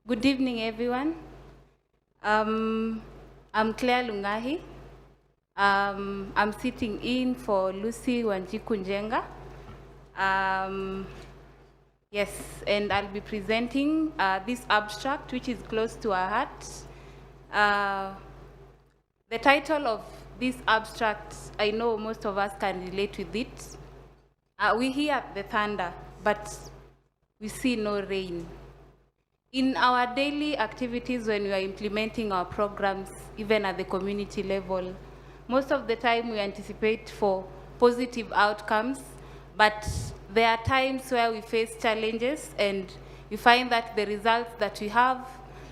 Good evening, everyone. I'm Claire Lungahi. I'm sitting in for Lucy Wanjiku Njenga. Yes, and I'll be presenting this abstract, which is close to our heart. The title of this abstract, I know most of us can relate with it. We hear the thunder, but we see no rain. In our daily activities when we are implementing our programs, even at the community level, most of the time we anticipate for positive outcomes, but there are times where we face challenges and we find that the results that we have,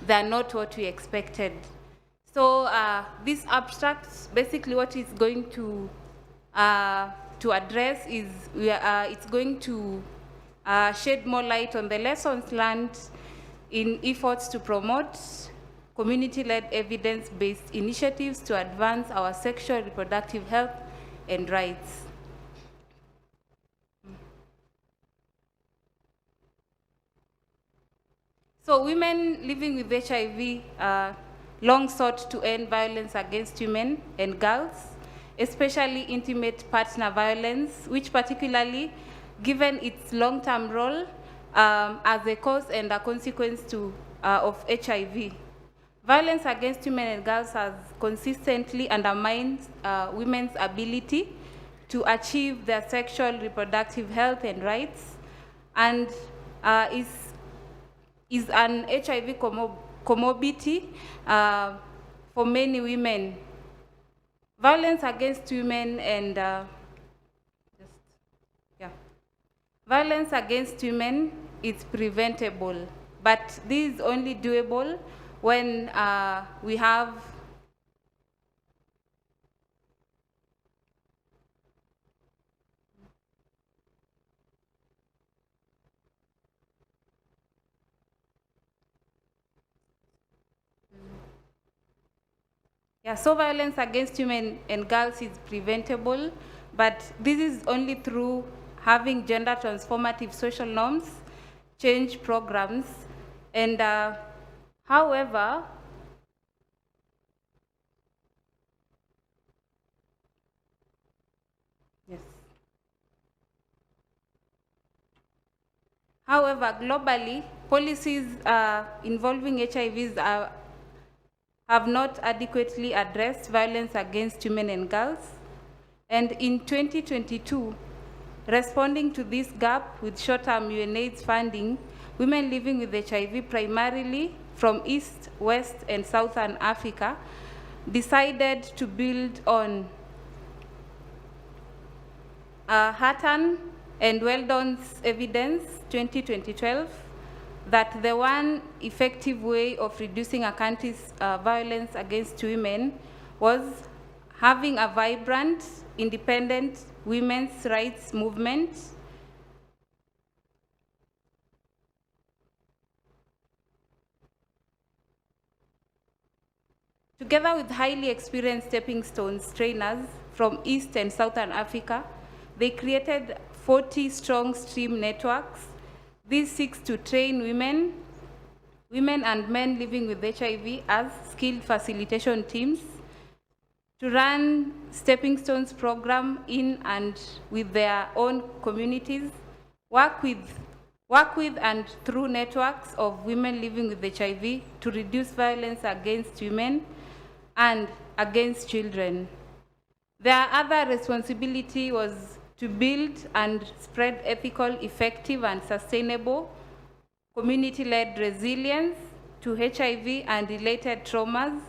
they are not what we expected. So this abstract, basically what it's going to address is, it's going to shed more light on the lessons learned in efforts to promote community-led evidence-based initiatives to advance our sexual reproductive health and rights. So women living with HIV long sought to end violence against women and girls, especially intimate partner violence, which particularly, given its long-term role as a cause and a consequence of HIV. Violence against women and girls has consistently undermined women's ability to achieve their sexual reproductive health and rights, and is an HIV comorbidity for many women. Violence against women and violence against women is preventable, but this is only doable when we have so violence against women and girls is preventable, but this is only through having gender transformative social norms, change programs, and however, globally, policies involving HIVs have not adequately addressed violence against women and girls. And in 2022, responding to this gap with short-term UNAIDS funding, women living with HIV primarily from East, West, and Southern Africa decided to build on Hatton and Weldon's evidence, 2012, that the one effective way of reducing a country's violence against women was having a vibrant, independent women's rights movement, together with highly experienced stepping stones trainers from East and Southern Africa. They created 40 strong stream networks. These seeks to train women and men living with HIV as skilled facilitation teams to run Stepping Stones program in and with their own communities, work with and through networks of women living with HIV to reduce violence against women and against children. Their other responsibility was to build and spread ethical, effective, and sustainable community-led resilience to HIV and related traumas,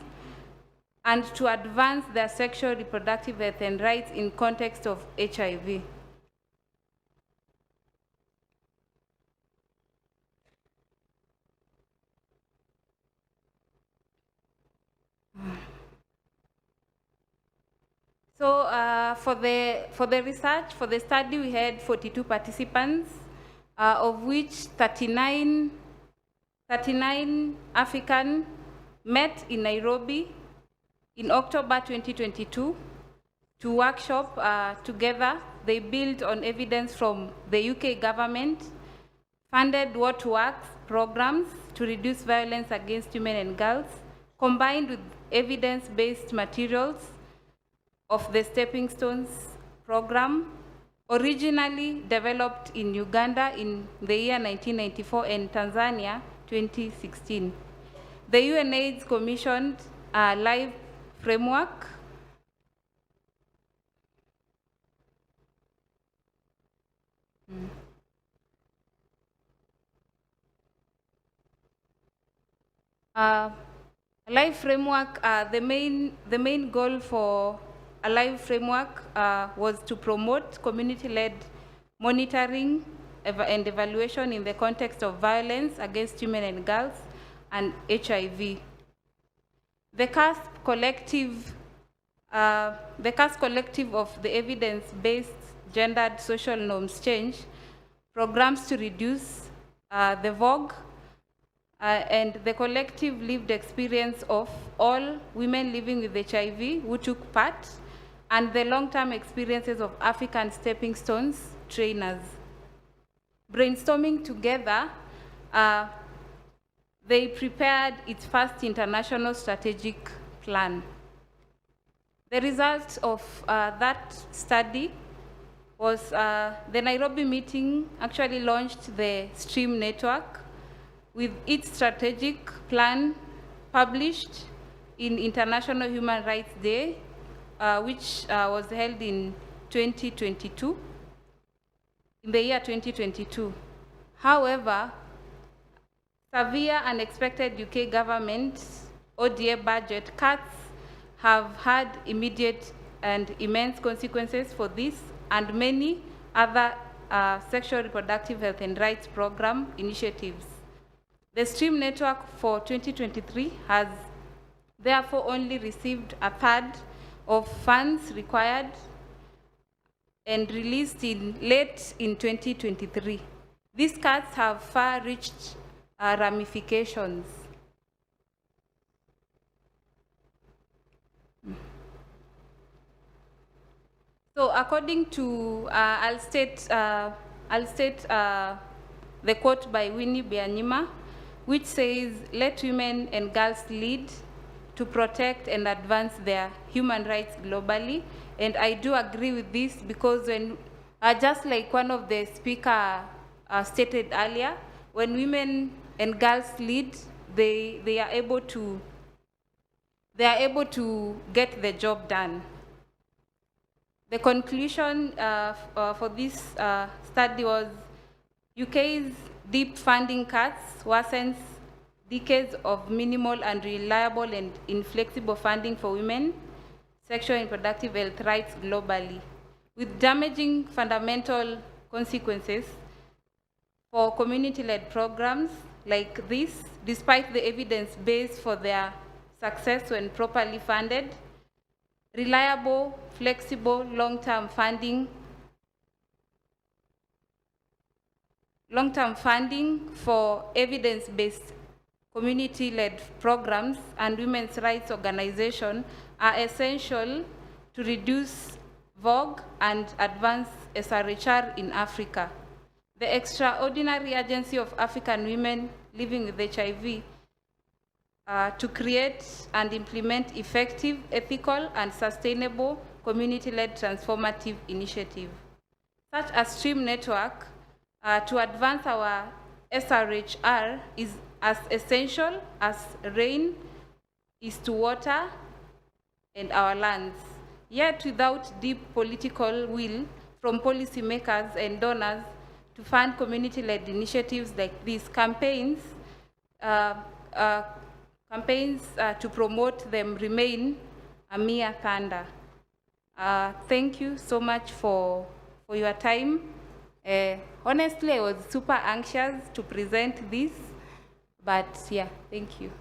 and to advance their sexual reproductive health and rights in context of HIV. So for the research, for the study, we had 42 participants, of which 39 African met in Nairobi in October 2022 to workshop together. They built on evidence from the UK government, funded what works programs to reduce violence against women and girls, combined with evidence-based materials of the Stepping Stones program, originally developed in Uganda in the year 1994 and Tanzania 2016. The UNAIDS commissioned a live framework the main goal for a live framework was to promote community-led monitoring and evaluation in the context of violence against women and girls and HIV. The CASP collective of the evidence-based gendered social norms change programs to reduce the vogue and the collective lived experience of all women living with HIV who took part, and the long-term experiences of African Stepping Stones trainers. Brainstorming together, they prepared its first international strategic plan. The result of that study was the Nairobi meeting actually launched the STREAM network with its strategic plan published in International Human Rights Day, which was held in 2022, in the year 2022. However, severe unexpected UK government ODA budget cuts have had immediate and immense consequences for this and many other sexual reproductive health and rights program initiatives. The STREAM network for 2023 has therefore only received a third of funds required and released late in 2023. These cuts have far-reached ramifications. So, according to, I'll state the quote by Winnie Byanyima, which says, "Let women and girls lead to protect and advance their human rights globally." And I do agree with this because when, just like one of the speakers stated earlier, when women and girls lead, they are able to get the job done. The conclusion for this study was UK's deep funding cuts worsens decades of minimal and reliable and inflexible funding for women, sexual and reproductive health rights globally, with damaging fundamental consequences for community-led programs like this, despite the evidence base for their success when properly funded. Reliable, flexible, long-term funding for evidence-based community-led programs and women's rights organizations are essential to reduce vogue and advance SRHR in Africa. The extraordinary agency of African women living with HIV to create and implement effective, ethical, and sustainable community-led transformative initiatives, such as STREAM network, to advance our SRHR is as essential as rain is to water and our lands. Yet without deep political will from policymakers and donors to fund community-led initiatives like these, campaigns to promote them remain a mere thunder. Thank you so much for your time. Honestly, I was super anxious to present this, but yeah, thank you.